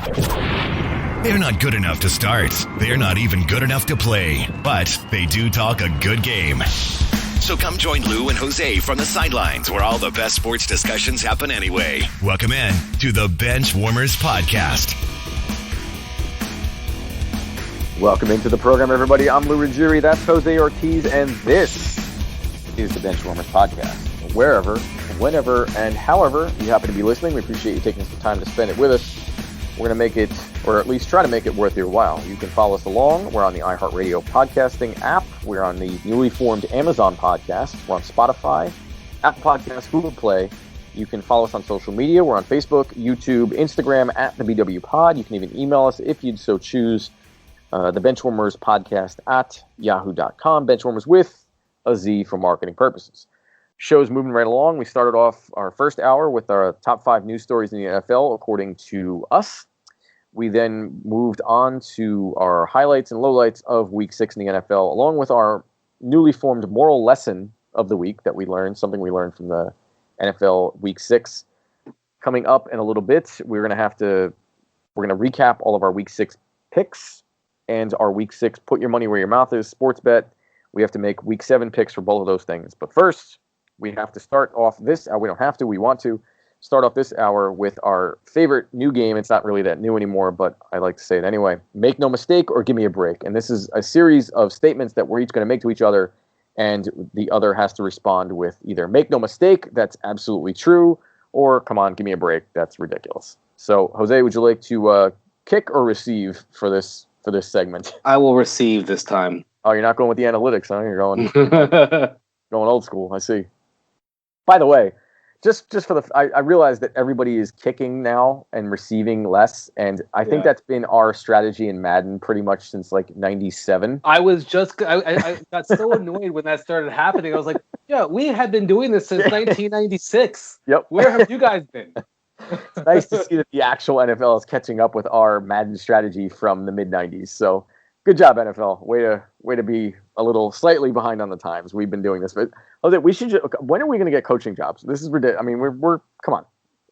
They're not good enough to start. They're not even good enough to play. But they do talk a good game. So come join Lou and Jose from the sidelines where all the best sports discussions happen anyway. Welcome in to the Benchwarmerz podcast. Welcome into the program, everybody. I'm Lou Ruggieri. That's Jose Ortiz, and this is the Benchwarmerz podcast. Wherever, whenever, and however you happen to be listening, we appreciate you taking some time to spend it with us. We're going to make it, or at least try to make it worth your while. You can follow us along. We're on the iHeartRadio podcasting app. We're on the newly formed Amazon podcast. We're on Spotify, Apple Podcasts, Google Play. You can follow us on social media. We're on Facebook, YouTube, Instagram, at the BW Pod. You can even email us if you'd so choose. The Benchwarmers podcast at yahoo.com. Benchwarmers with a Z for marketing purposes. Show's moving right along. We started off our first hour with our top 5 news stories in the NFL, according to us. We then moved on to our highlights and lowlights of Week 6 in the NFL, along with our newly formed moral lesson of the week that we learned, something we learned from the NFL Week 6. Coming up in a little bit, we're going to recap all of our Week 6 picks and our Week 6 put your money where your mouth is sports bet. We have to make Week 7 picks for both of those things. But first, we have to start off this. We don't have to. We want to start off this hour with our favorite new game. It's not really that new anymore, but I like to say it anyway. Make no mistake or give me a break. And this is a series of statements that we're each going to make to each other, and the other has to respond with either make no mistake, that's absolutely true, or come on, give me a break, that's ridiculous. So, Jose, would you like to kick or receive for this segment? I will receive this time. Oh, you're not going with the analytics, huh? You're going going old school. I see. By the way, just for I realize that everybody is kicking now and receiving less, and I think that's been our strategy in Madden pretty much since like '97. I got so annoyed when that started happening. I was like, yeah, we had been doing this since 1996. Yep. Where have you guys been? It's nice to see that the actual NFL is catching up with our Madden strategy from the mid-90s. So good job, NFL. Way to be a little slightly behind on the times. We've been doing this. But Jose, when are we going to get coaching jobs? This is ridiculous. I mean, we're come on.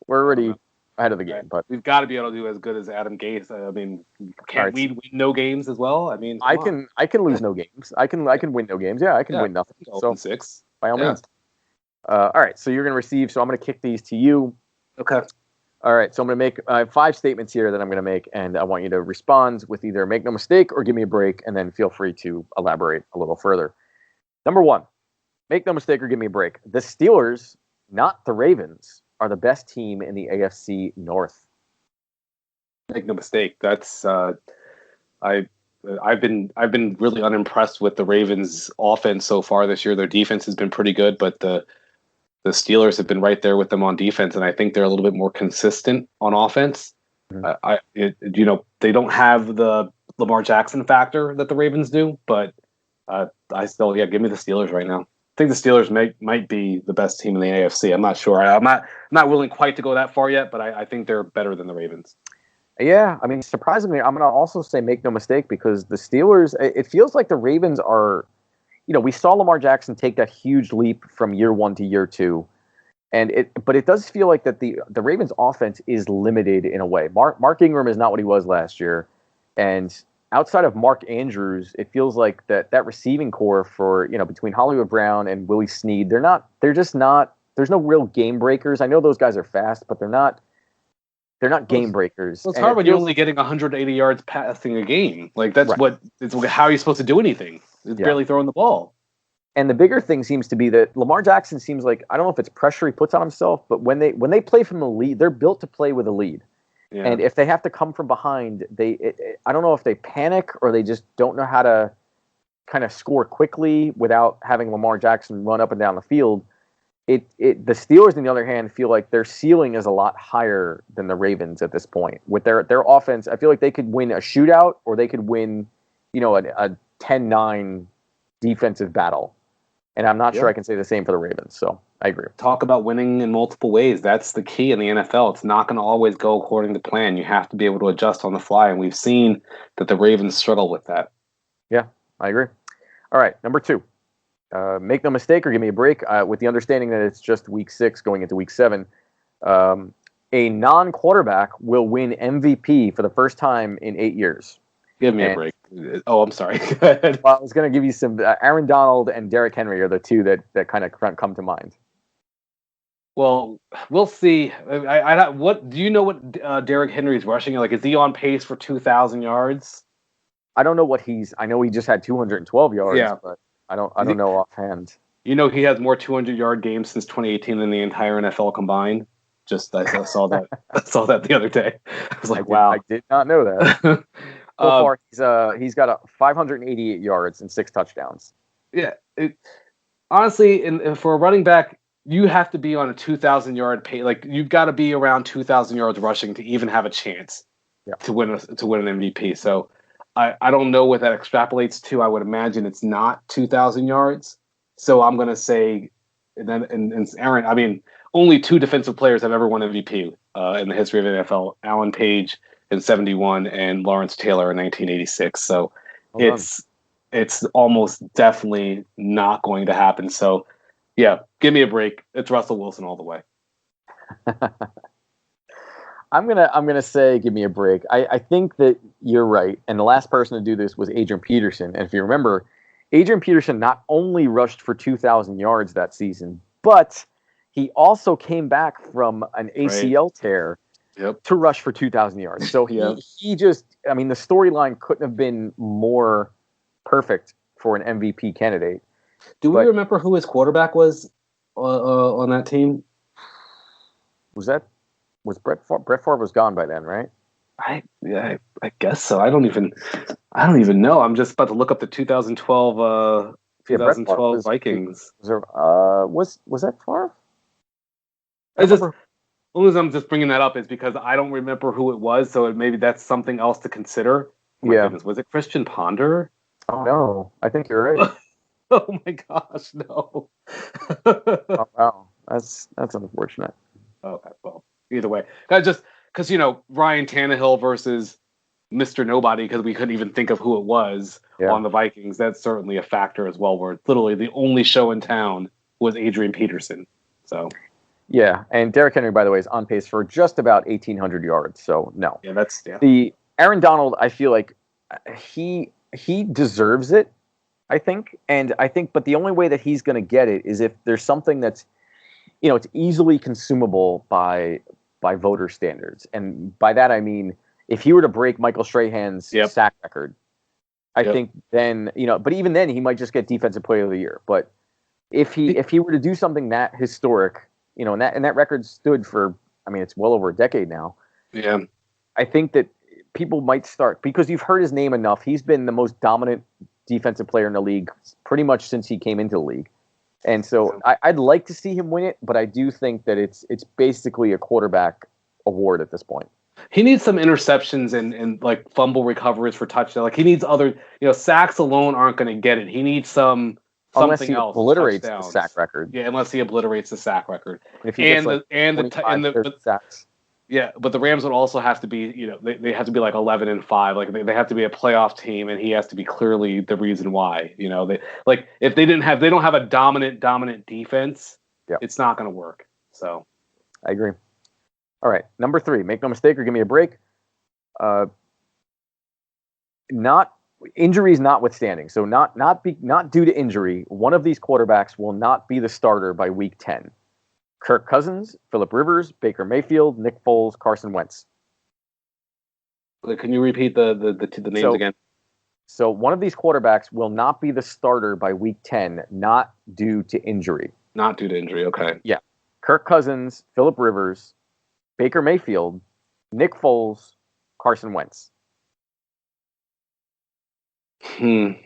We're already ahead of the game. But we've got to be able to do as good as Adam Gase. I mean, can't we win no games as well? I mean, I can lose no games. I can win no games. Yeah, I can win nothing. So 6 by all means. All right, so you're going to receive. So I'm going to kick these to you. Okay. All right, so I'm going to make 5 statements here that I'm going to make, and I want you to respond with either make no mistake or give me a break, and then feel free to elaborate a little further. Number 1, make no mistake or give me a break. The Steelers, not the Ravens, are the best team in the AFC North. Make no mistake. That's I've been really unimpressed with the Ravens' offense so far this year. Their defense has been pretty good, but the Steelers have been right there with them on defense, and I think they're a little bit more consistent on offense. Mm-hmm. They don't have the Lamar Jackson factor that the Ravens do, but I still, give me the Steelers right now. I think the Steelers might be the best team in the AFC. I'm not sure. I'm not willing quite to go that far yet, but I think they're better than the Ravens. Yeah, I mean, surprisingly, I'm going to also say make no mistake because the Steelers, it feels like the Ravens are. We saw Lamar Jackson take that huge leap from year 1 to year 2, but it does feel like that the Ravens' offense is limited in a way. Mark Ingram is not what he was last year, and outside of Mark Andrews, it feels like that receiving core for between Hollywood Brown and Willie Snead, they're just not. There's no real game breakers. I know those guys are fast, but they're not game breakers. Well, it's hard when you're only getting 180 yards passing a game. Like that's right. How are you supposed to do anything? It's barely throwing the ball. And the bigger thing seems to be that Lamar Jackson seems like, I don't know if it's pressure he puts on himself, but when they play from the lead, they're built to play with a lead. Yeah. And if they have to come from behind, I don't know if they panic or they just don't know how to kind of score quickly without having Lamar Jackson run up and down the field. The Steelers, on the other hand, feel like their ceiling is a lot higher than the Ravens at this point. With their offense, I feel like they could win a shootout or they could win, a 10-9 defensive battle. And I'm not sure I can say the same for the Ravens. So I agree. Talk about winning in multiple ways. That's the key in the NFL. It's not going to always go according to plan. You have to be able to adjust on the fly. And we've seen that the Ravens struggle with that. Yeah, I agree. All right, number 2. Make no mistake or give me a break with the understanding that it's just week 6 going into week 7. A non-quarterback will win MVP for the first time in 8 years. Give me a break. Oh, I'm sorry. Go ahead. Well, I was going to give you some. Aaron Donald and Derrick Henry are the two that kind of come to mind. Well, we'll see. What do you know? What Derrick Henry's rushing? Like, is he on pace for 2,000 yards? I don't know what I know he just had 212 yards, yeah. But I don't know offhand. You know, he has more 200-yard games since 2018 than the entire NFL combined. Just I saw that. I saw that the other day. I was like, wow. I did not know that. So far, he's got 588 yards and 6 touchdowns. Yeah. Honestly, and for a running back, you have to be on a 2,000-yard pace. Like, you've got to be around 2,000 yards rushing to even have a chance to win an MVP. So I don't know what that extrapolates to. I would imagine it's not 2,000 yards. So I'm going to say, and Aaron, I mean, only 2 defensive players have ever won MVP in the history of the NFL: Alan Page in '71 and Lawrence Taylor in 1986. So it's almost definitely not going to happen. So yeah, give me a break. It's Russell Wilson all the way. I'm gonna say give me a break. I think that you're right. And the last person to do this was Adrian Peterson. And if you remember, Adrian Peterson not only rushed for 2,000 yards that season, but he also came back from an ACL tear to rush for 2,000 yards. So he just, I mean, the storyline couldn't have been more perfect for an MVP candidate. Do we remember who his quarterback was on that team? Was Brett Favre? Brett Favre was gone by then, right? I guess so. I don't even know. I'm just about to look up the 2012 Vikings. Was that Favre? Only reason I'm just bringing that up is because I don't remember who it was, so maybe that's something else to consider. Oh my goodness. Was it Christian Ponder? Oh no, I think you're right. Oh my gosh, no. Oh wow, that's unfortunate. Okay, well, either way, just because Ryan Tannehill versus Mr. Nobody, because we couldn't even think of who it was on the Vikings. That's certainly a factor as well. Where literally the only show in town was Adrian Peterson. So. Yeah, and Derrick Henry, by the way, is on pace for just about 1,800 yards. So no. Yeah, the Aaron Donald. I feel like he deserves it. I think, but the only way that he's going to get it is if there's something that's, it's easily consumable by voter standards, and by that I mean if he were to break Michael Strahan's sack record, I think then but even then he might just get Defensive Player of the Year. But if he were to do something that historic. And that record stood for, I mean, it's well over a decade now. Yeah. I think that people might start, because you've heard his name enough. He's been the most dominant defensive player in the league pretty much since he came into the league. And so I'd like to see him win it, but I do think that it's basically a quarterback award at this point. He needs some interceptions and like fumble recoveries for touchdown. Like he needs other, sacks alone aren't going to get it. He needs something unless he else, obliterates the sack record. Yeah, unless he obliterates the sack record. If he gets the sacks. Yeah, but the Rams would also have to be, they have to be like 11-5. Like they have to be a playoff team, and he has to be clearly the reason why. If they don't have a dominant defense, it's not going to work. So, I agree. All right, number 3. Make no mistake or give me a break. Injuries notwithstanding, so not due to injury, one of these quarterbacks will not be the starter by week 10. Kirk Cousins, Phillip Rivers, Baker Mayfield, Nick Foles, Carson Wentz. Can you repeat the names again? So one of these quarterbacks will not be the starter by week 10, not due to injury. Not due to injury, okay. Yeah. Kirk Cousins, Phillip Rivers, Baker Mayfield, Nick Foles, Carson Wentz. I'm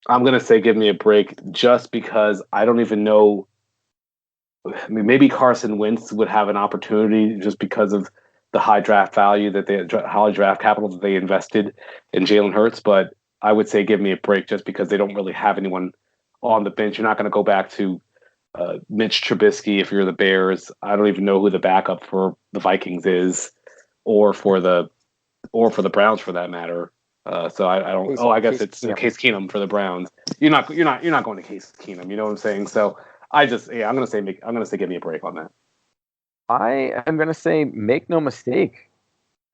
going to say give me a break just because I don't even know. I mean, maybe Carson Wentz would have an opportunity just because of the high draft value high draft capital that they invested in Jalen Hurts. But I would say give me a break just because they don't really have anyone on the bench. You're not going to go back to Mitch Trubisky if you're the Bears. I don't even know who the backup for the Vikings is, or for the Browns for that matter. So I don't. I guess it's Case Keenum for the Browns. You're not going to Case Keenum. You know what I'm saying? So I'm gonna say give me a break on that. I am going to say make no mistake.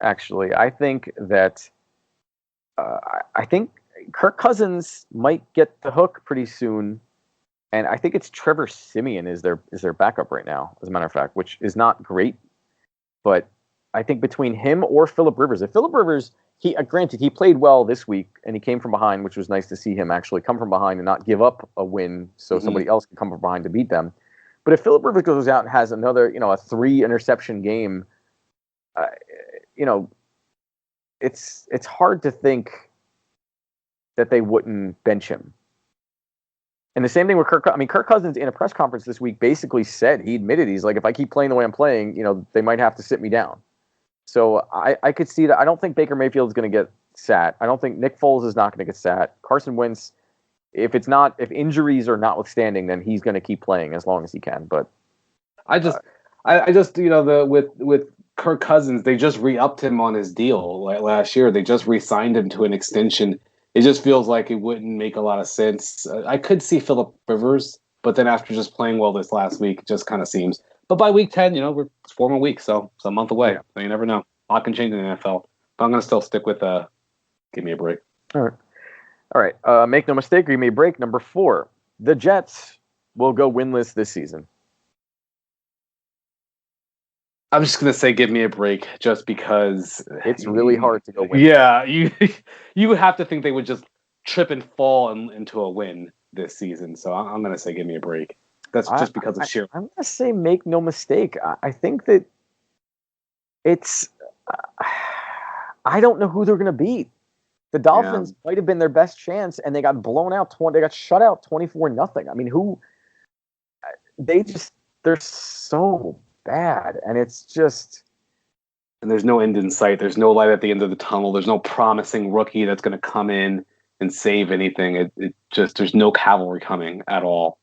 Actually, I think that I think Kirk Cousins might get the hook pretty soon, and I think it's Trevor Siemian is their backup right now, as a matter of fact, which is not great. But I think between him or Phillip Rivers, if Phillip Rivers, granted he played well this week and he came from behind, which was nice to see him actually come from behind and not give up a win, so somebody else can come from behind to beat them. But if Phillip Rivers goes out and has another, a 3 interception game, you know, it's hard to think that they wouldn't bench him. And the same thing with Kirk. I mean, Kirk Cousins in a press conference this week basically said, he admitted, he's like, if I keep playing the way I'm playing, they might have to sit me down. So I could see that. I don't think Baker Mayfield's going to get sat. I don't think Nick Foles is not going to get sat. Carson Wentz, if injuries are notwithstanding, then he's going to keep playing as long as he can. But I just with Kirk Cousins, they just re-upped him on his deal last year. They just re-signed him to an extension. It just feels like it wouldn't make a lot of sense. I could see Phillip Rivers, but then after just playing well this last week, it just kind of seems. But by week 10, we're 4 more weeks, so it's a month away. So you never know. A lot can change in the NFL. But I'm going to still stick with give me a break. All right. Make no mistake, give me a break. Number 4, the Jets will go winless this season. I'm just going to say give me a break just because it's really hard to go win. Yeah, you would have to think they would just trip and fall into a win this season. So I'm going to say give me a break. That's just because of sheer. I'm going to say make no mistake. I think that it's I don't know who they're going to beat. The Dolphins might have been their best chance, and they got blown out. They got shut out 24-0. I mean, they're so bad, and it's just. And there's no end in sight. There's no light at the end of the tunnel. There's no promising rookie that's going to come in and save anything. It just there's no cavalry coming at all.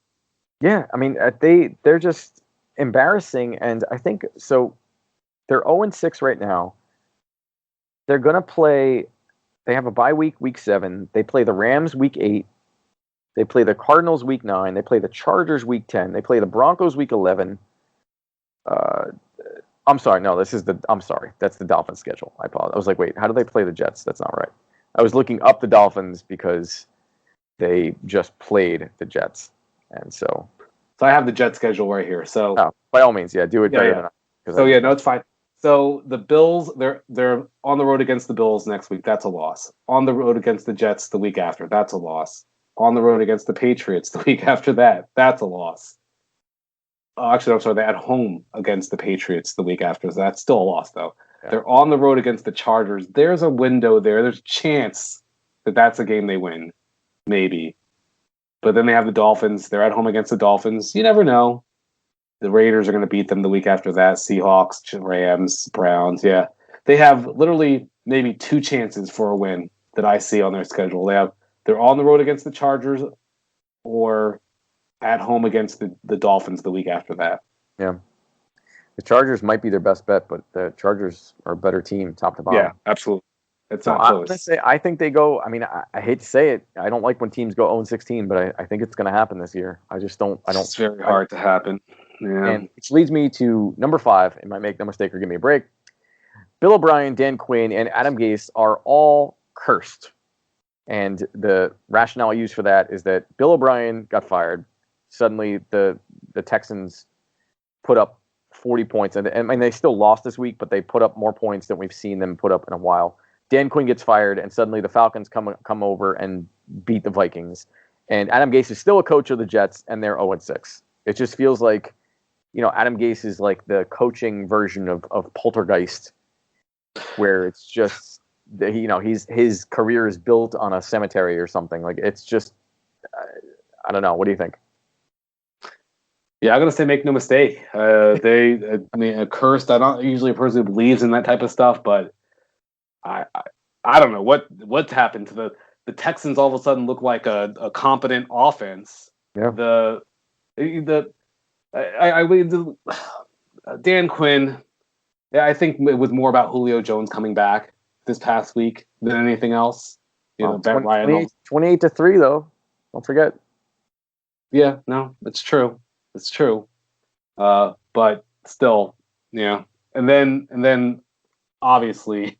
Yeah, I mean they're just embarrassing, and I think so. They're 0-6 right now. They're going to play. They have a bye week 7. They play the Rams week 8. They play the Cardinals week 9. They play the Chargers week 10. They play the Broncos week 11. I'm sorry. No, I'm sorry. That's the Dolphins schedule. I apologize. I was like, wait, how do they play the Jets? That's not right. I was looking up the Dolphins because they just played the Jets. And so I have the Jets schedule right here. So by all means, do it better than I. So no, it's fine. So the Bills, they're on the road against the Bills next week. That's a loss. On the road against the Jets the week after. That's a loss. On the road against the Patriots the week after that. That's a loss. Actually, I'm sorry. They're at home against the Patriots the week after. So that's still a loss, though. Yeah. They're on the road against the Chargers. There's a window there. There's a chance that that's a game they win. Maybe. But then they have the Dolphins. They're at home against the Dolphins. You never know. The Raiders are going to beat them the week after that. Seahawks, Rams, Browns. Yeah. They have literally maybe 2 chances for a win that I see on their schedule. They're on the road against the Chargers or at home against the Dolphins the week after that. Yeah. The Chargers might be their best bet, but the Chargers are a better team top to bottom. Yeah, absolutely. It's not close. I'm going to say, I think they go, I mean, I hate to say it. I don't like when teams go 0-16, but I think it's going to happen this year. It's very hard to happen. Yeah. And which leads me to number 5, and might make no mistake or give me a break. Bill O'Brien, Dan Quinn, and Adam Gase are all cursed. And the rationale I use for that is that Bill O'Brien got fired. Suddenly the Texans put up 40 points. And they still lost this week, but they put up more points than we've seen them put up in a while. Dan Quinn gets fired, and suddenly the Falcons come over and beat the Vikings. And Adam Gase is still a coach of the Jets, and they're 0-6. It just feels like, Adam Gase is like the coaching version of Poltergeist, where it's just, his career is built on a cemetery or something. Like, it's just, I don't know. What do you think? Yeah, I'm gonna say make no mistake. Cursed. I'm not usually a person who believes in that type of stuff, but I don't know what's happened to the Texans. All of a sudden, look like a competent offense. Yeah. Dan Quinn. Yeah, I think it was more about Julio Jones coming back this past week than anything else. 28-3 though. Don't forget. Yeah, no, it's true. It's true. But still, Yeah, and then obviously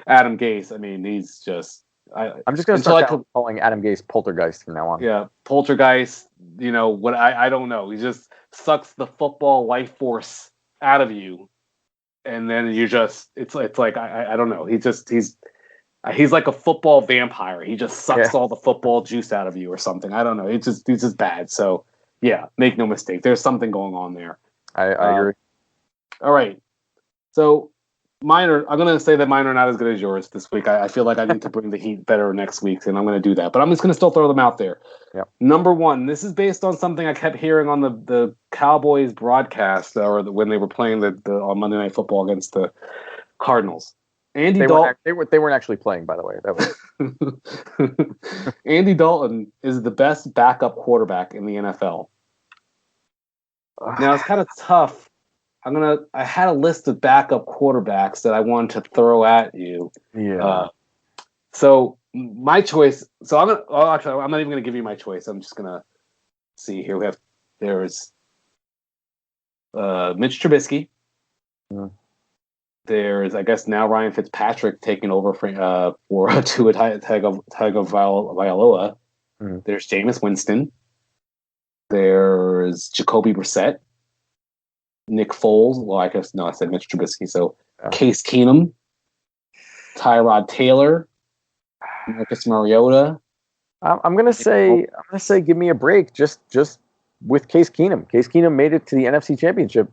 Adam Gase. I mean, he's just I'm just gonna until I start could. calling Adam Gase Poltergeist from now on. Yeah, poltergeist. You know what? I don't know. He just sucks the football life force out of you, and then you just it's like I don't know. He's like a football vampire. He just Yeah, sucks all the football juice out of you or something. I don't know. He's just bad. So yeah, make no mistake. There's something going on there. I agree. All right. So I'm going to say that mine are not as good as yours this week. I feel like I need to bring the heat better next week, and I'm going to do that. But I'm just going to still throw them out there. Yep. Number one, this is based on something I kept hearing on the Cowboys broadcast when they were playing on Monday Night Football against the Cardinals. Andy Dalton. They weren't actually playing, by the way. That was Andy Dalton is the best backup quarterback in the NFL. Now it's kind of tough. I had a list of backup quarterbacks that I wanted to throw at you. Yeah. So my choice. So actually, I'm not even gonna give you my choice. I'm just gonna see here. There's Mitch Trubisky. Mm. There's, I guess, now Ryan Fitzpatrick taking over for Tua Tagovailoa. Mm. There's Jameis Winston. There's Jacoby Brissett. Nick Foles. Well, I guess no, I said Mitch Trubisky. So Case Keenum, Tyrod Taylor, Marcus Mariota. I'm gonna say give me a break. Just with Case Keenum. Case Keenum made it to the NFC Championship.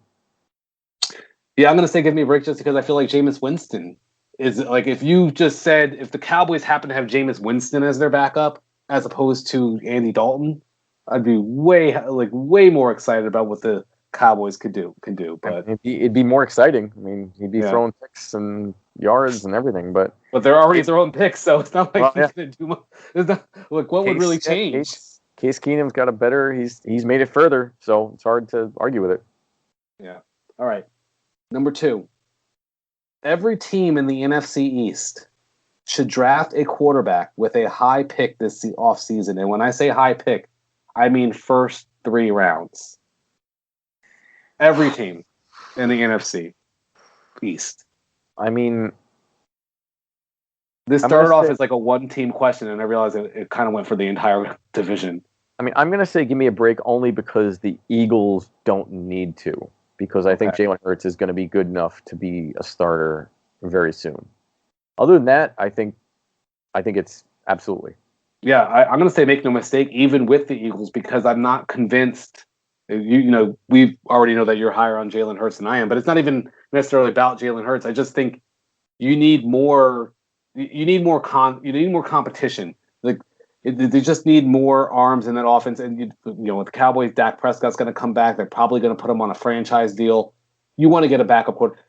Yeah, I'm gonna say give me a break just because I feel like Jameis Winston is like if the Cowboys happen to have Jameis Winston as their backup as opposed to Andy Dalton, I'd be way more excited about what the Cowboys could do, but it'd be more exciting. I mean, he'd be throwing picks and yards and everything, but they're already throwing picks, so it's not like he's gonna do much. It's not like what would really change. Case Keenum's got a better. He's made it further, so it's hard to argue with it. Yeah. All right. Number 2. Every team in the NFC East should draft a quarterback with a high pick this offseason, and when I say high pick, I mean first 3 rounds. Every team in the NFC East. I mean, this started off as like a one-team question, and I realized it kind of went for the entire division. I mean, I'm going to say give me a break only because the Eagles don't need to, because I think Jalen Hurts is going to be good enough to be a starter very soon. Other than that, I think it's absolutely. Yeah, I'm going to say make no mistake, even with the Eagles, because I'm not convinced. You know, we already know that you're higher on Jalen Hurts than I am, but it's not even necessarily about Jalen Hurts. I just think you need more. You need more competition. Like they just need more arms in that offense. And you know, with the Cowboys, Dak Prescott's going to come back. They're probably going to put him on a franchise deal. You want to get a backup quarterback.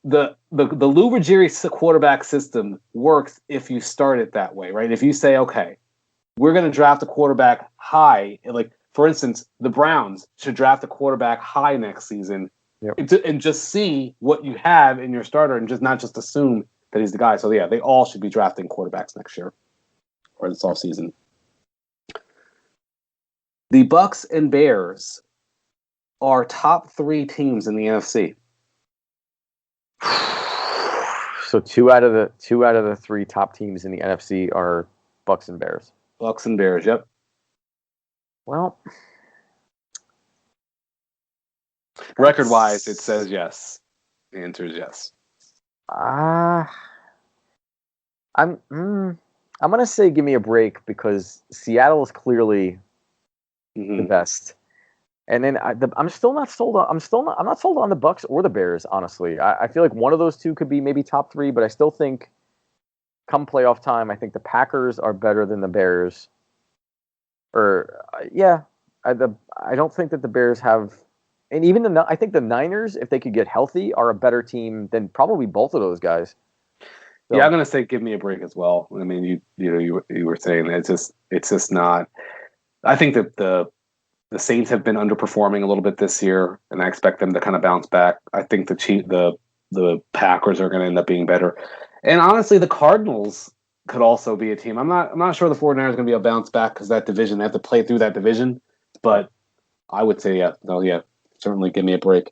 The Lou Ruggieri quarterback system works if you start it that way, right? If you say, okay, we're going to draft a quarterback high, like. For instance, the Browns should draft a quarterback high next season and just see what you have in your starter and just not just assume that he's the guy. So, yeah, they all should be drafting quarterbacks next year or this offseason. The Bucks and Bears are top 3 teams in the NFC. So 2 out of the 3 top teams in the NFC are Bucks and Bears. Bucks and Bears, yep. Well, record-wise, it says yes. The answer is yes. I'm gonna say give me a break because Seattle is clearly the best, and then I'm still not sold on. I'm not sold on the Bucks or the Bears. Honestly, I feel like one of those two could be maybe top 3, but I still think come playoff time, I think the Packers are better than the Bears. I don't think that the Bears have, and even I think the Niners, if they could get healthy, are a better team than probably both of those guys. So, yeah, I'm gonna say give me a break as well. I mean, you were saying that it's just not. I think that the Saints have been underperforming a little bit this year, and I expect them to kind of bounce back. I think the Packers are going to end up being better, and honestly, the Cardinals could also be a team. I'm not sure the 49ers are going to be a bounce back because that division, they have to play through that division. But I would say, certainly give me a break.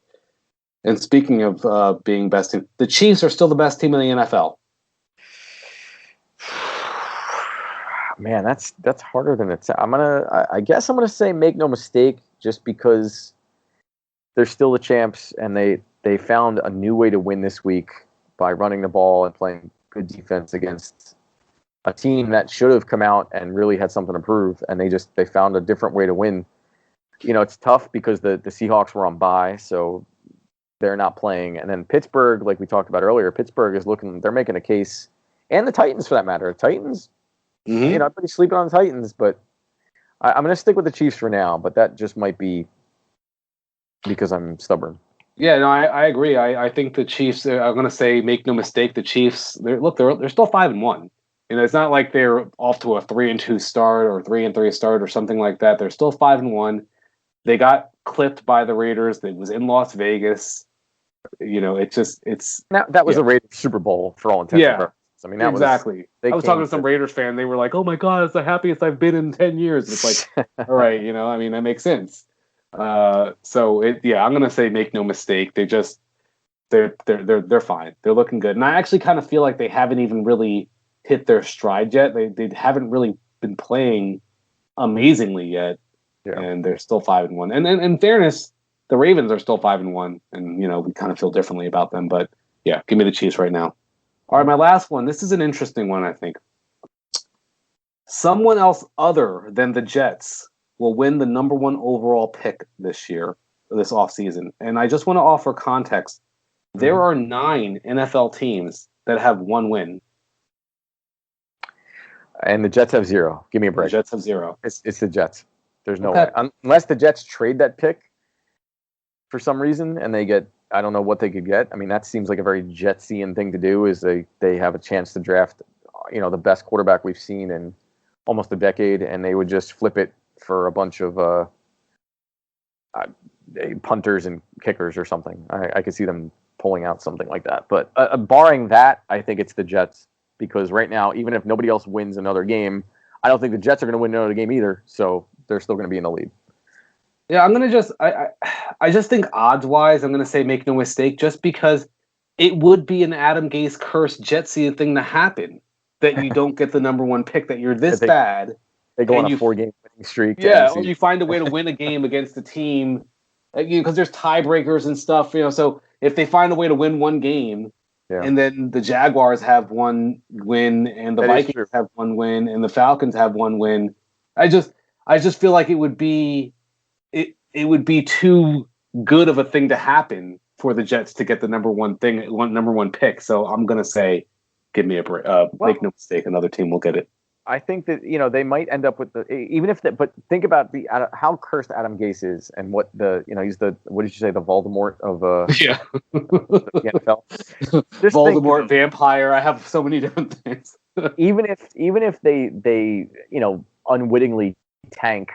And speaking of being best team, the Chiefs are still the best team in the NFL. Man, that's harder than it's. I guess I'm gonna say make no mistake, just because they're still the champs, and they found a new way to win this week by running the ball and playing good defense against a team that should have come out and really had something to prove, and they found a different way to win. It's tough because the Seahawks were on bye, so they're not playing. And then Pittsburgh, like we talked about earlier, Pittsburgh is they're making a case, and the Titans for that matter. Titans, everybody's sleeping on the Titans, but I'm going to stick with the Chiefs for now, but that just might be because I'm stubborn. Yeah, no, I agree. I think the Chiefs, I'm going to say, make no mistake, the Chiefs, they're still 5-1. It's not like they're off to a 3-2 start or 3-3 start or something like that. They're still 5-1. They got clipped by the Raiders. It was in Las Vegas. It's that was a Raiders Super Bowl for all intents and purposes. I mean, that exactly. I was talking to some Raiders fan. They were like, "Oh my god, it's the happiest I've been in 10 years." It's like, all right, I mean, that makes sense. I'm gonna say make no mistake. They're fine. They're looking good, and I actually kind of feel like they haven't even really hit their stride yet. They haven't really been playing amazingly yet, and they're still 5-1. And in fairness, the Ravens are still 5-1, and we kind of feel differently about them. But yeah, give me the Chiefs right now. All right, my last one. This is an interesting one, I think. Someone else other than the Jets will win the number 1 overall pick this offseason. And I just want to offer context. There are 9 NFL teams that have 1 win. And the Jets have 0. Give me a break. The Jets have 0. It's the Jets. There's no way. Unless the Jets trade that pick for some reason and they get, I don't know what they could get. I mean, that seems like a very Jetsian thing to do, is they have a chance to draft, the best quarterback we've seen in almost a decade, and they would just flip it for a bunch of punters and kickers or something. I could see them pulling out something like that. But barring that, I think it's the Jets, because right now, even if nobody else wins another game, I don't think the Jets are going to win another game either. So they're still going to be in the lead. Yeah, I'm going to I just think odds-wise, I'm going to say make no mistake, just because it would be an Adam Gase cursed Jetsian thing to happen, that you don't get the number 1 pick, that you're this bad. They go on a 4-game winning streak. Yeah, or you find a way to win a game against a team, because there's tiebreakers and stuff. So if they find a way to win 1 game, and then the Jaguars have 1 win, and the Vikings have 1 win, and the Falcons have 1 win, I just feel like it would be too good of a thing to happen for the Jets to get the number 1 pick. So I'm gonna say, give me a break. Make no mistake, another team will get it. I think that they might end up with but think about how cursed Adam Gase is, and what he's what did you say, the Voldemort of the NFL. Voldemort, vampire. I have so many different things. even if they unwittingly tank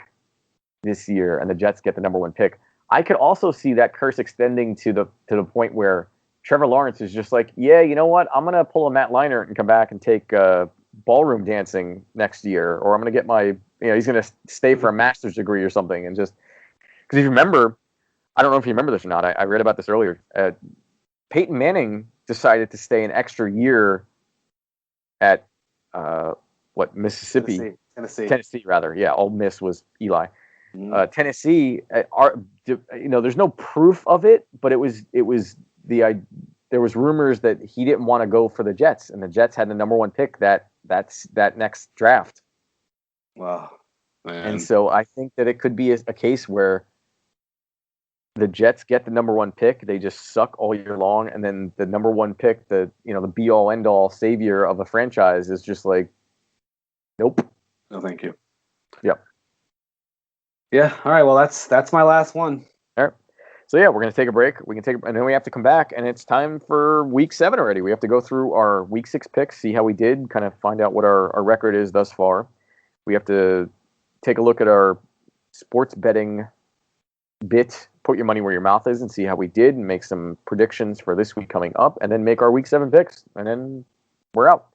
this year and the Jets get the number 1 pick, I could also see that curse extending to the point where Trevor Lawrence is just like, yeah, you know what, I'm gonna pull a Matt Leinart and come back and take ballroom dancing next year, or I'm going to get my, he's going to stay for a master's degree or something. And just because if you remember, I don't know if you remember this or not, I read about this earlier. Peyton Manning decided to stay an extra year at Mississippi? Tennessee, rather. Yeah, Ole Miss was Eli. Tennessee, there's no proof of it, but there was rumors that he didn't want to go for the Jets, and the Jets had the number 1 pick that next draft. Wow. Man. And so I think that it could be a case where the Jets get the number 1 pick, they just suck all year long, and then the number 1 pick, the be all end all savior of a franchise, is just like, nope. No, thank you. Yep. Yeah. All right. Well, that's my last one. All right. So yeah, we're going to take a break. And then we have to come back, and it's time for week 7 already. We have to go through our week 6 picks, see how we did, kind of find out what our record is thus far. We have to take a look at our sports betting bit, put your money where your mouth is, and see how we did, and make some predictions for this week coming up, and then make our week 7 picks, and then we're out.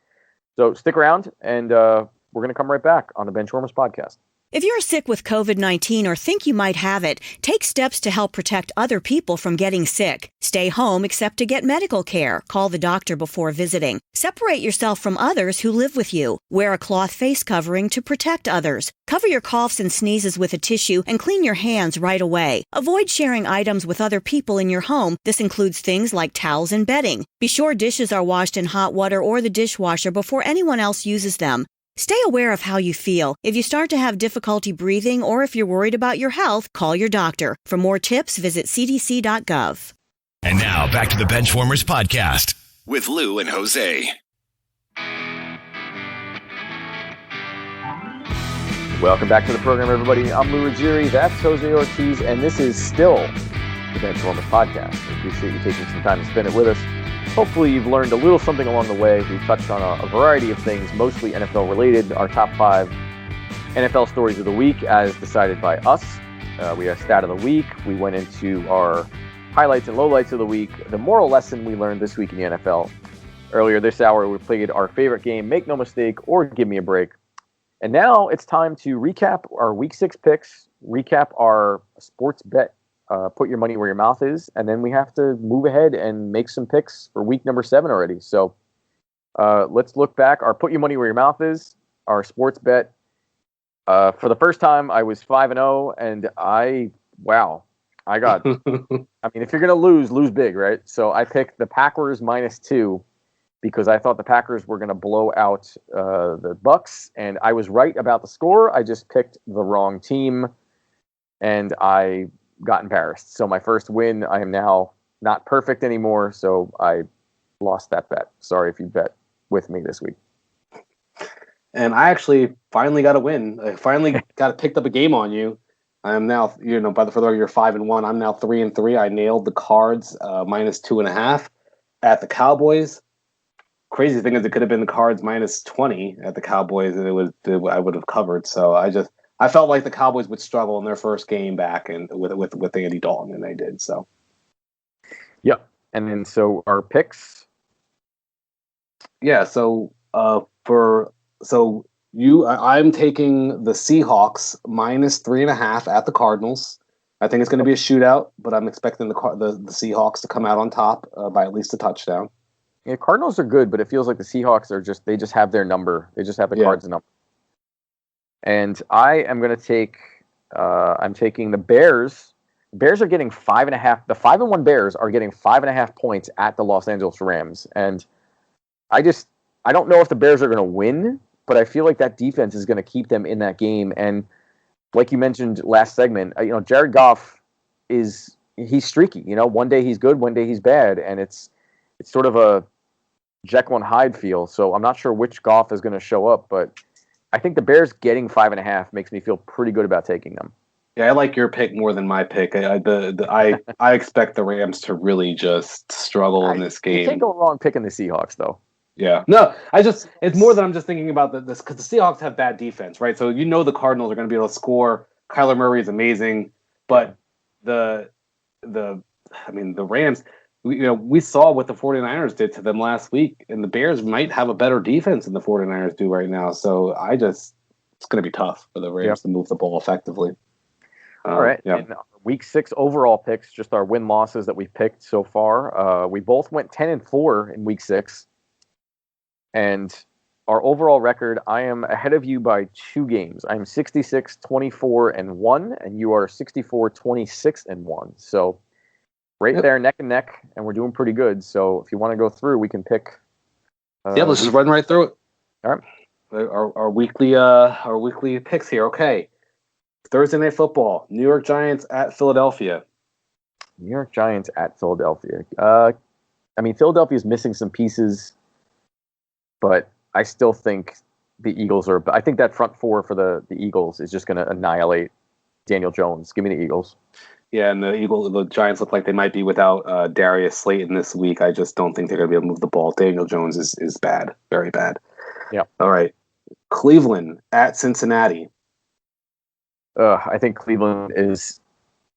So stick around, and we're going to come right back on the Benchwarmerz podcast. If you're sick with COVID-19 or think you might have it, take steps to help protect other people from getting sick. Stay home except to get medical care. Call the doctor before visiting. Separate yourself from others who live with you. Wear a cloth face covering to protect others. Cover your coughs and sneezes with a tissue and clean your hands right away. Avoid sharing items with other people in your home. This includes things like towels and bedding. Be sure dishes are washed in hot water or the dishwasher before anyone else uses them. Stay aware of how you feel. If you start to have difficulty breathing or if you're worried about your health, call your doctor. For more tips, visit cdc.gov. And now back to the Benchwarmers podcast with Lou and Jose. Welcome back to the program, everybody. I'm Lou Ruggieri. That's Jose Ortiz, and this is still the Benchwarmers podcast. We appreciate you taking some time to spend it with us. Hopefully you've learned a little something along the way. We've touched on a variety of things, mostly NFL related. Our top 5 NFL stories of the week as decided by us. We had stat of the week. We went into our highlights and lowlights of the week. The moral lesson we learned this week in the NFL. Earlier this hour, we played our favorite game, Make No Mistake or Give Me a Break. And now it's time to recap our Week 6 picks, recap our sports bet, put your money where your mouth is, and then we have to move ahead and make some picks for week number 7 already. So let's look back. Our put your money where your mouth is, our sports bet. For the first time, I was 5-0, and I got, I mean, if you're going to lose big, right? So I picked the Packers -2 because I thought the Packers were going to blow out the Bucks, and I was right about the score. I just picked the wrong team, and I got embarrassed. So my first win, I am now not perfect anymore, so I lost that bet. Sorry if you bet with me this week. And I actually finally got a win. I finally picked up a game on you. I am now, by the further you're 5-1. I'm now 3-3. I nailed the Cards -2.5 at the Cowboys. Crazy thing is, it could have been the Cards -20 at the Cowboys, and I would have covered. So I felt like the Cowboys would struggle in their first game back and with Andy Dalton, and they did. So, yep. And then so our picks. Yeah. So I'm taking the Seahawks -3.5 at the Cardinals. I think it's going to be a shootout, but I'm expecting the Seahawks to come out on top by at least a touchdown. Yeah, Cardinals are good, but it feels like the Seahawks are they just have their number. They just have the Cards' number. And I am going to take, I'm taking the Bears. Bears are getting 5.5. The 5-1 Bears are getting 5.5 points at the Los Angeles Rams. And I don't know if the Bears are going to win, but I feel like that defense is going to keep them in that game. And like you mentioned last segment, Jared Goff he's streaky. One day he's good, one day he's bad. And it's sort of a Jekyll and Hyde feel. So I'm not sure which Goff is going to show up, but I think the Bears getting 5.5 makes me feel pretty good about taking them. Yeah, I like your pick more than my pick. I expect the Rams to really just struggle in this game. You can't go wrong picking the Seahawks, though. Yeah. No, it's more that I'm just thinking about this because the Seahawks have bad defense, right? So the Cardinals are going to be able to score. Kyler Murray is amazing, but the Rams, we saw what the 49ers did to them last week, and the Bears might have a better defense than the 49ers do right now. So it's going to be tough for the Rams to move the ball effectively. All right. Yeah. And week 6 overall picks, just our win-losses that we've picked so far. We both went 10-4 in week 6. And our overall record, I am ahead of you by 2 games. I'm 66-24-1, and you are 64-26-1. So there, neck and neck, and we're doing pretty good. So if you want to go through, we can pick. Let's just run right through it. All right. Our weekly picks here. Okay. Thursday Night Football, New York Giants at Philadelphia. New York Giants at Philadelphia. Philadelphia's missing some pieces, but I still think the Eagles are. I think that front four for the Eagles is just going to annihilate Daniel Jones. Give me the Eagles. Yeah, and the Giants look like they might be without Darius Slayton this week. I just don't think they're going to be able to move the ball. Daniel Jones is bad, very bad. Yeah. All right. Cleveland at Cincinnati. I think Cleveland is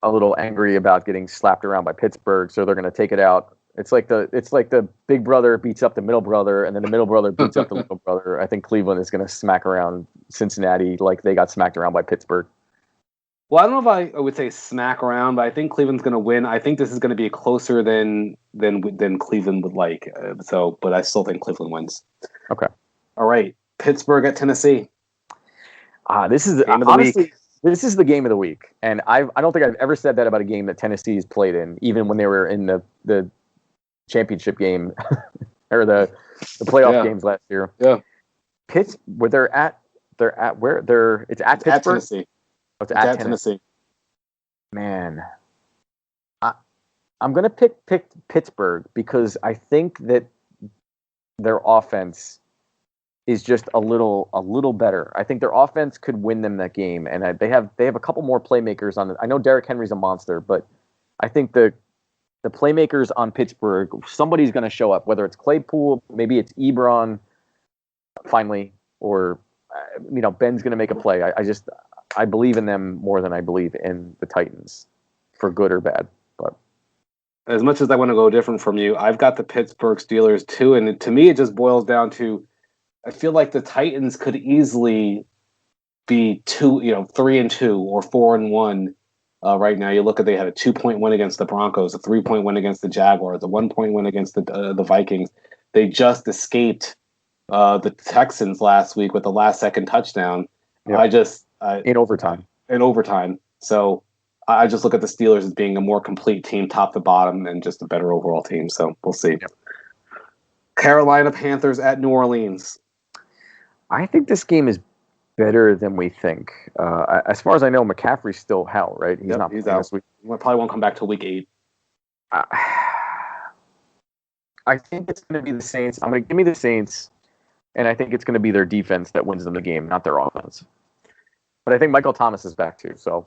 a little angry about getting slapped around by Pittsburgh, so they're going to take it out. It's like the big brother beats up the middle brother, and then the middle brother beats up the little brother. I think Cleveland is going to smack around Cincinnati like they got smacked around by Pittsburgh. Well, I don't know if I would say smack around, but I think Cleveland's going to win. I think this is going to be closer than Cleveland would like. But I still think Cleveland wins. Okay. All right, Pittsburgh at Tennessee. This is game of the honestly week. This is the game of the week, and I don't think I've ever said that about a game that Tennessee's played in, even when they were in the championship game or the playoff games last year. Yeah. It's at Pittsburgh. Tennessee. Oh, it's at Tennessee. Man, I'm gonna pick Pittsburgh because I think that their offense is just a little better. I think their offense could win them that game, and they have a couple more playmakers on it. I know Derrick Henry's a monster, but I think the playmakers on Pittsburgh, somebody's going to show up, whether it's Claypool, maybe it's Ebron, finally, or Ben's going to make a play. I believe in them more than I believe in the Titans, for good or bad. But as much as I want to go different from you, I've got the Pittsburgh Steelers too, and to me, it just boils down to I feel like the Titans could easily be 3-2 or 4-1 right now. You look at they had a 2-point win against the Broncos, a 3-point win against the Jaguars, a 1-point win against the Vikings. They just escaped the Texans last week with the last-second touchdown. Yep. In overtime. So I just look at the Steelers as being a more complete team, top to bottom, and just a better overall team. So we'll see. Yep. Carolina Panthers at New Orleans. I think this game is better than we think. As far as I know, McCaffrey's still out, right? He's not out this week. Probably won't come back till week 8. I think it's going to be the Saints. I'm going to give me the Saints, and I think it's going to be their defense that wins them the game, not their offense. But I think Michael Thomas is back too. So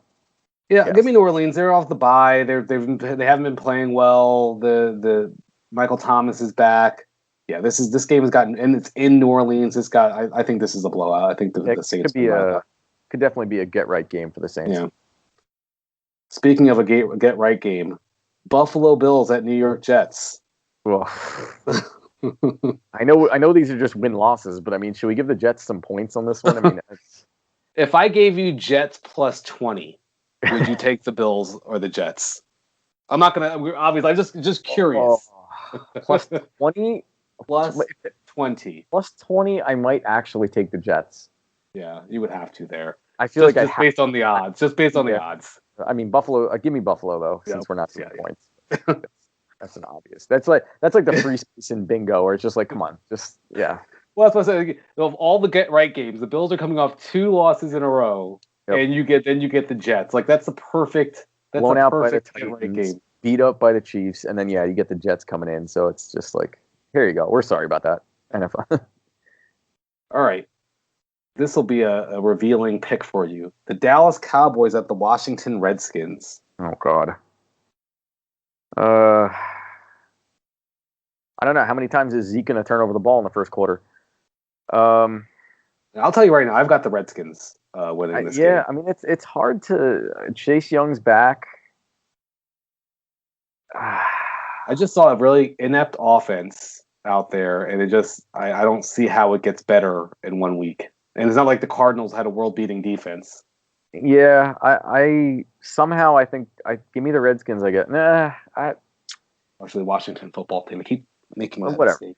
yes. Give me New Orleans. They're off the bye. They haven't been playing well. The Michael Thomas is back. Yeah, this game has gotten, and it's in New Orleans. I think this is a blowout. I think the Saints could definitely be a get right game for the Saints. Yeah. Speaking of a get right game, Buffalo Bills at New York Jets. Well, I know these are just win losses, but I mean, should we give the Jets some points on this one? I mean, if I gave you Jets plus 20, would you take the Bills or the Jets? I'm not gonna. Obviously, I'm just curious. Plus 20. Plus 20. Plus 20, I might actually take the Jets. Yeah, you would have to there. I feel just based on the odds. Just based on the odds. I mean, Buffalo. Give me Buffalo though, since we're not seeing points. That's an obvious. That's like the free space in bingo, where it's just like, come on, just yeah. Well, that's what I said. Of all the get right games, the Bills are coming off 2 losses in a row, and you get the Jets. Like that's the perfect. That's blown out by the Titans, right game. Beat up by the Chiefs, and then you get the Jets coming in. So it's just like. Here you go. We're sorry about that, NFL. All right. This will be a revealing pick for you. The Dallas Cowboys at the Washington Redskins. Oh, God. I don't know. How many times is Zeke going to turn over the ball in the first quarter? I'll tell you right now, I've got the Redskins winning this game. Yeah, I mean, it's hard to... Chase Young's back. I just saw a really inept offense out there, and it just I don't see how it gets better in 1 week. And it's not like the Cardinals had a world-beating defense. Yeah, I somehow I think give me the Redskins. I get Actually, Washington football team. They keep making that whatever. mistake.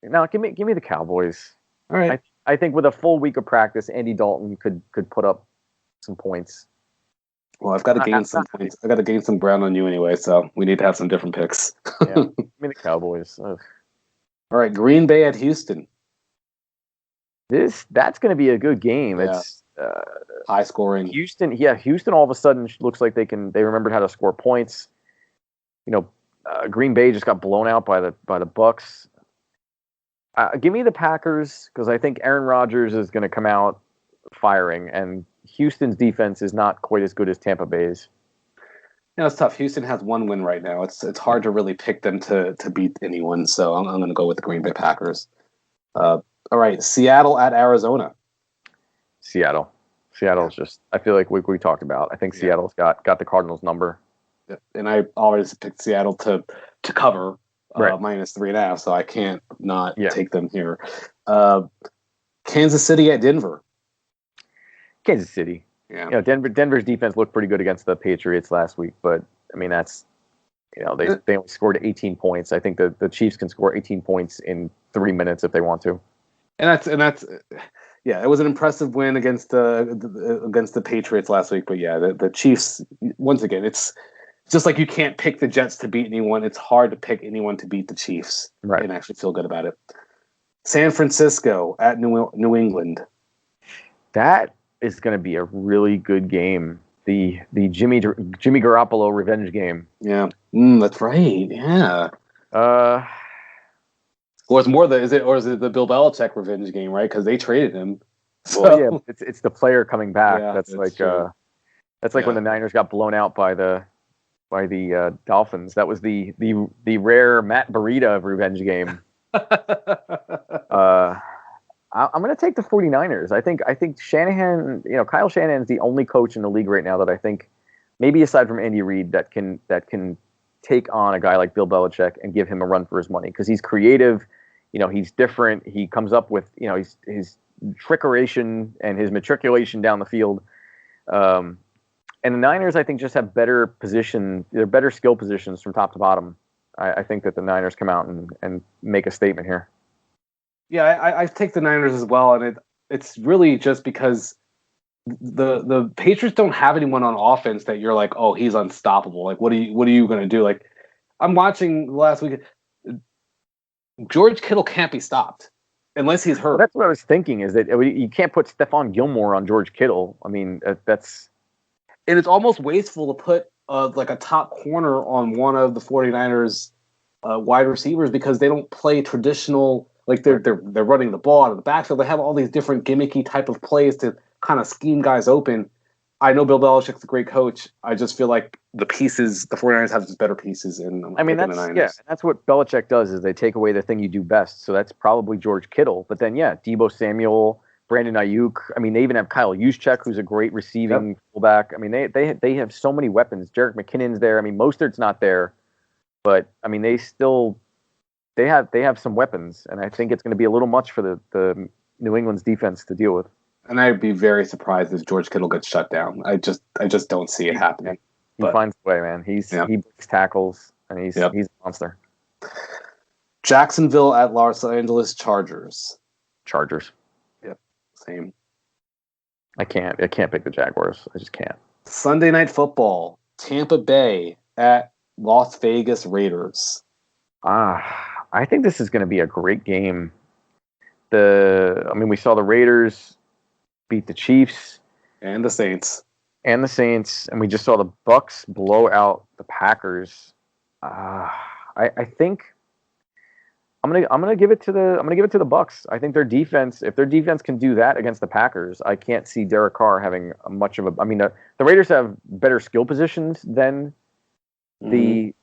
No, give me the Cowboys. All right. I think with a full week of practice, Andy Dalton could put up some points. Well, I've got to gain some points. I got to gain some ground on you anyway, so we need to have some different picks. Yeah, give me the Cowboys. Ugh. All right, Green Bay at Houston. That's going to be a good game. Yeah. It's high scoring. Houston all of a sudden looks like they remembered how to score points. Green Bay just got blown out by the Bucks. Give me the Packers because I think Aaron Rodgers is going to come out firing, and Houston's defense is not quite as good as Tampa Bay's. It's tough. Houston has 1 win right now. It's hard to really pick them to beat anyone, so I'm going to go with the Green Bay Packers. All right, Seattle at Arizona. Seattle's just, I feel like we talked about. I think Seattle's got the Cardinals number. Yeah. And I always picked Seattle to cover right. -3.5, so I can't not take them here. Kansas City at Denver. Kansas City. Yeah. Denver's defense looked pretty good against the Patriots last week, but I mean that's they only scored 18 points. I think the Chiefs can score 18 points in 3 minutes if they want to. And that's it was an impressive win against the Patriots last week. But yeah, the Chiefs, once again, it's just like you can't pick the Jets to beat anyone. It's hard to pick anyone to beat the Chiefs and actually feel good about it. San Francisco at New England. That is going to be a really good game. The Jimmy Garoppolo revenge game. Yeah, that's right. Yeah. Or is it the Bill Belichick revenge game, right? Because they traded him. So. Well, yeah, it's the player coming back. Yeah, that's like when the Niners got blown out by the Dolphins. That was the rare Matt Breida revenge game. I'm going to take the 49ers. I think Shanahan, Kyle Shanahan's the only coach in the league right now that I think, maybe aside from Andy Reid, that can take on a guy like Bill Belichick and give him a run for his money, because he's creative. He's different. He comes up with his trickeration and his matriculation down the field. And the Niners, I think, just have better position. They're better skill positions from top to bottom. I think that the Niners come out and make a statement here. Yeah, I take the Niners as well, and it's really just because the Patriots don't have anyone on offense that you're like, oh, he's unstoppable. Like, what are you going to do? Like, I'm watching last week. George Kittle can't be stopped unless he's hurt. Well, that's what I was thinking, is that you can't put Stephon Gilmore on George Kittle. I mean, that's... And it's almost wasteful to put like a top corner on one of the 49ers wide receivers, because they don't play traditional, like they're running the ball out of the backfield. They have all these different gimmicky type of plays to kind of scheme guys open. I know Bill Belichick's a great coach. I just feel like the 49ers have just better pieces. And that's what Belichick does, is they take away the thing you do best. So that's probably George Kittle. But then, Deebo Samuel, Brandon Ayuk. I mean, they even have Kyle Juszczyk, who's a great receiving fullback. I mean, they have so many weapons. Jerick McKinnon's there. I mean, Mostert's not there, but I mean, they have some weapons, and I think it's going to be a little much for the New England's defense to deal with. And I'd be very surprised if George Kittle gets shut down. I just don't see it happening. He finds a way, man. He breaks tackles, and he's a monster. Jacksonville at Los Angeles Chargers. Chargers. Yep, same. I can't pick the Jaguars. I just can't. Sunday Night Football. Tampa Bay at Las Vegas Raiders. I think this is going to be a great game. We saw the Raiders beat the Chiefs and the Saints, and we just saw the Bucs blow out the Packers. I think I'm gonna give it to the Bucs. I think their defense, if their defense can do that against the Packers, I can't see Derek Carr having much of a. I mean, the Raiders have better skill positions than the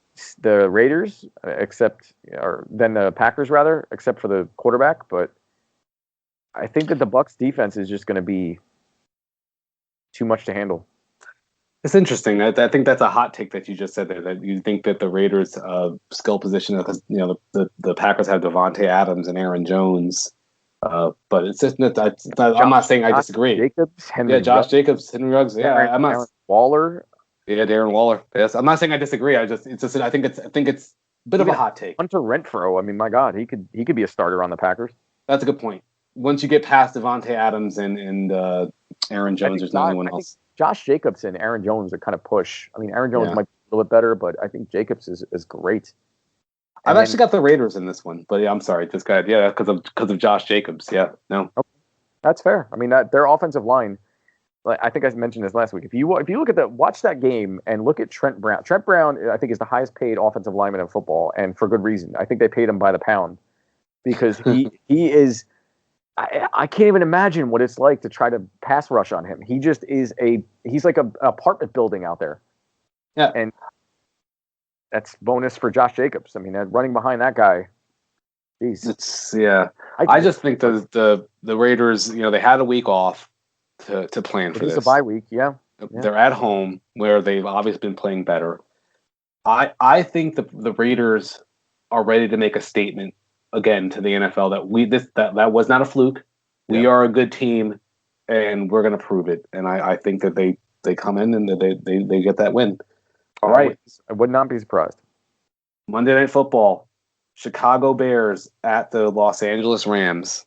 Raiders, than the Packers rather, except for the quarterback, but. I think that the Bucs defense is just going to be too much to handle. It's interesting. I think that's a hot take that you just said there, that you think that the Raiders' skill position, because the Packers have Devontae Adams and Aaron Jones, but it's just I'm not saying I disagree. Josh Jacobs, Henry Ruggs, Darren Waller. Yeah, Darren Waller. Yes, I'm not saying I disagree. I think it's a bit of a hot take. Hunter Renfrow. I mean, my God, he could be a starter on the Packers. That's a good point. Once you get past Devontae Adams and Aaron Jones, there's no one else. Josh Jacobs and Aaron Jones are kind of push. I mean, Aaron Jones might be a little bit better, but I think Jacobs is great. I've actually got the Raiders in this one, but I'm sorry, this guy, because of Josh Jacobs. Yeah, no, that's fair. I mean, their offensive line. Like, I think I mentioned this last week. If you look at watch that game and look at Trent Brown. Trent Brown, I think, is the highest paid offensive lineman in football, and for good reason. I think they paid him by the pound, because he is. I can't even imagine what it's like to try to pass rush on him. He just is he's like an apartment building out there. Yeah. And that's bonus for Josh Jacobs. I mean, running behind that guy. Jeez. I just think the Raiders, they had a week off to plan for this. It's a bye week, yeah. They're at home, where they've obviously been playing better. I think the Raiders are ready to make a statement again to the NFL that that was not a fluke. We are a good team, and we're going to prove it. And I think that they come in and they get that win. All right. I would not be surprised. Monday Night Football, Chicago Bears at the Los Angeles Rams.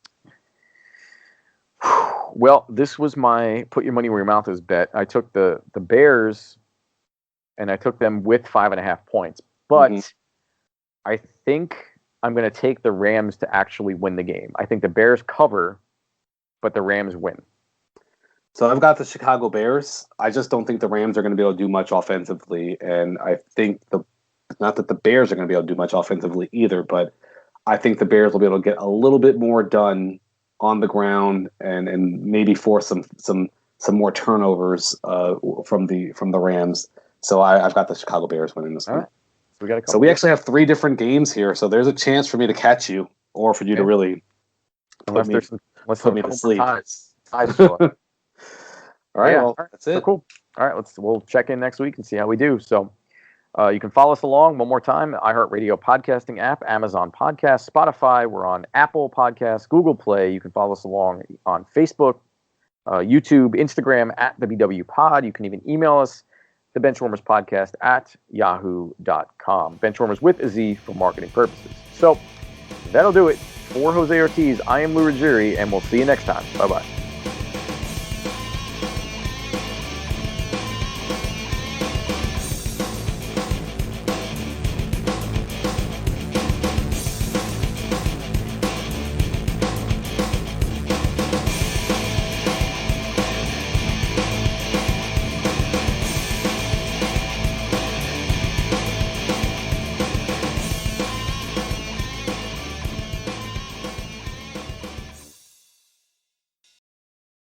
Well, this was my put your money where your mouth is bet. I took the Bears, and I took them with 5.5 points. But I think I'm going to take the Rams to actually win the game. I think the Bears cover, but the Rams win. So I've got the Chicago Bears. I just don't think the Rams are going to be able to do much offensively. And I think not that the Bears are going to be able to do much offensively either, but I think the Bears will be able to get a little bit more done on the ground and maybe force some more turnovers from the Rams. So I've got the Chicago Bears winning this one. Right. So we actually have 3 different games here. So there's a chance for me to catch you, or for you to really put me to sleep. All right, well, that's it. Cool. All right, we'll check in next week and see how we do. So you can follow us along one more time. iHeartRadio podcasting app, Amazon Podcasts, Spotify. We're on Apple Podcasts, Google Play. You can follow us along on Facebook, YouTube, Instagram at the BW Pod. You can even email us, the Benchwarmers Podcast at yahoo.com. Benchwarmers with a Z for marketing purposes. So that'll do it. For Jose Ortiz, I am Lou Ruggieri, and we'll see you next time. Bye-bye.